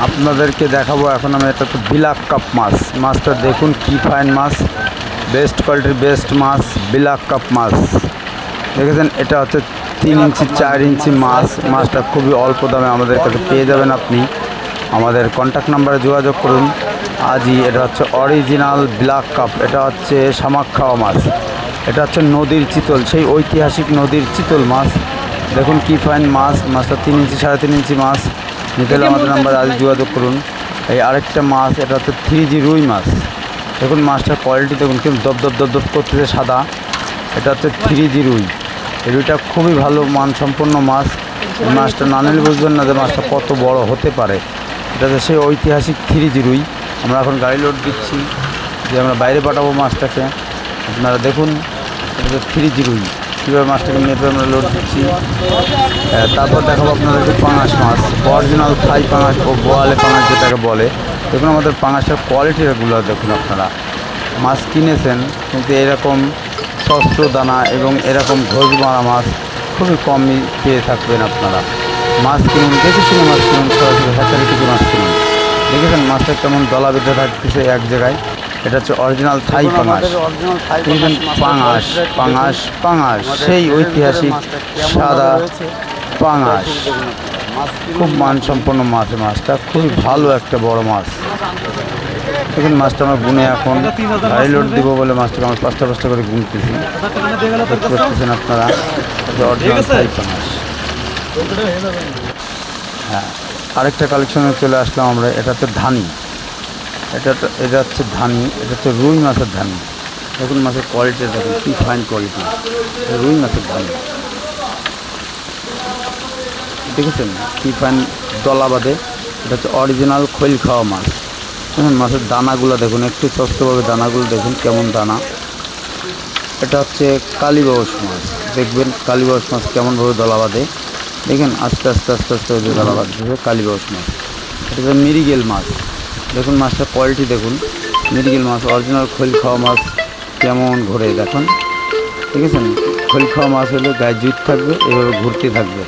আপনাদেরকে দেখাবো এখন আমি এটা তো বিলাক কাপ মাছ। মাছটা দেখুন কি ফাইন মাছ, বেস্ট কোয়ালিটির বেস্ট মাছ, বিলাক কাপ মাছ। দেখেছেন এটা হচ্ছে 3 ইঞ্চি 4 ইঞ্চি মাছ। মাছটা খুবই অল্প দামে আমাদের কাছে পেয়ে যাবেন আপনি। আমাদের কন্ট্যাক্ট নাম্বারে যোগাযোগ করুন আজই। এটা হচ্ছে অরিজিনাল ব্ল্যাক কাপ, এটা হচ্ছে শামাক খাওয়া মাছ, এটা হচ্ছে নদীর চিতল, সেই ঐতিহাসিক নদীর চিতল মাছ। দেখুন কি ফাইন মাছ, মাছটা 3 ইঞ্চি 3.5 ইঞ্চি মাছ। নিতে হলে আমাদের নাম্বারে আজ যোগাযোগ করুন। এই আরেকটা মাছ, এটা হচ্ছে 3G রুই মাছ। দেখুন মাছটার কোয়ালিটি দেখুন কিন্তু দপ দপ দপ দপ করতেছে সাদা। এটা হচ্ছে 3G রুই। এই রুইটা খুবই ভালো মানসম্পন্ন মাছ। এই মাছটা না নিলে বুঝবেন না যে মাছটা কত বড় হতে পারে। এটা হচ্ছে সেই ঐতিহাসিক 3G রুই। আমরা এখন গাড়ি লোড দিচ্ছি যে আমরা বাইরে পাঠাবো মাছটাকে। আপনারা দেখুন এটা হচ্ছে 3G রুই, কীভাবে মাছটাকে মেপে আমরা লোড দিচ্ছি। তারপর দেখাবো আপনাদেরকে পাঙাশ মাছ, অরিজিনাল থাই পাঙাশ ও বোয়ালে পাঙাশ যেটাকে বলে। দেখুন আমাদের পাঙাশের কোয়ালিটিগুলো দেখুন। আপনারা মাছ কিনেছেন কিন্তু এরকম শস্ত্র দানা এবং এরকম ঘোষ মারা মাছ খুবই কমই পেয়ে থাকবেন আপনারা। মাছ কিনুন, দেখে শুনে মাছ কিনুন, সরাসরি হ্যাচারি থেকে মাছ কিনুন। দেখেছেন মাছটা কেমন দলা বেঁধে থাকতেছে এক জায়গায়। এটা হচ্ছে অরিজিনাল থাই পাঙাশ। দেখেন পাঙাশ পাঙাশ পাঙাশ, সেই ঐতিহাসিক সাদা পাঙাশ, খুব মানসম্পন্ন মাছ। মাছটা খুবই ভালো একটা বড় মাছ। দেখুন মাছটা আমরা গুনে এখন গাড়ি লোড দিব বলে মাছটাকে আমরা 5টা করে গুনতেছি। দেখতে পাচ্ছেন আপনারা অরিজিনাল থাই পাঙাশ। হ্যাঁ, আরেকটা কালেকশনে চলে আসলাম আমরা। এটা হচ্ছে ধানি, এটা হচ্ছে ধানি, এটা হচ্ছে রুই মাছের ধানি। দেখুন মাছের কোয়ালিটি দেখুন কী ফাইন কোয়ালিটি, রুই মাছের ধানি। দেখেছেন কী ফাইন দলা বাঁধে। এটা হচ্ছে অরিজিনাল খৈল খাওয়া মাছ। দেখুন মাছের দানাগুলো দেখুন, একটু স্বচ্ছভাবে দানাগুলো দেখুন কেমন দানা। এটা হচ্ছে কালীবাউস মাছ। দেখবেন কালীবাউস মাছ কেমনভাবে দলা বাঁধে। দেখেন আস্তে আস্তে আস্তে আস্তে ওই যে দলা বাঁধতেছে কালীবাউস মাছ। এটা হচ্ছে মিরিগেল মাছ। দেখুন মাছটার কোয়ালিটি দেখুন, মিরিগেল মাছ অরিজিনাল খৈল খাওয়া মাছ কেমন ঘোরে দেখুন। ঠিক আছে, খৈল খাওয়া মাছ হলে গায়ে জুট থাকবে, এভাবে ঘুরতে থাকবে।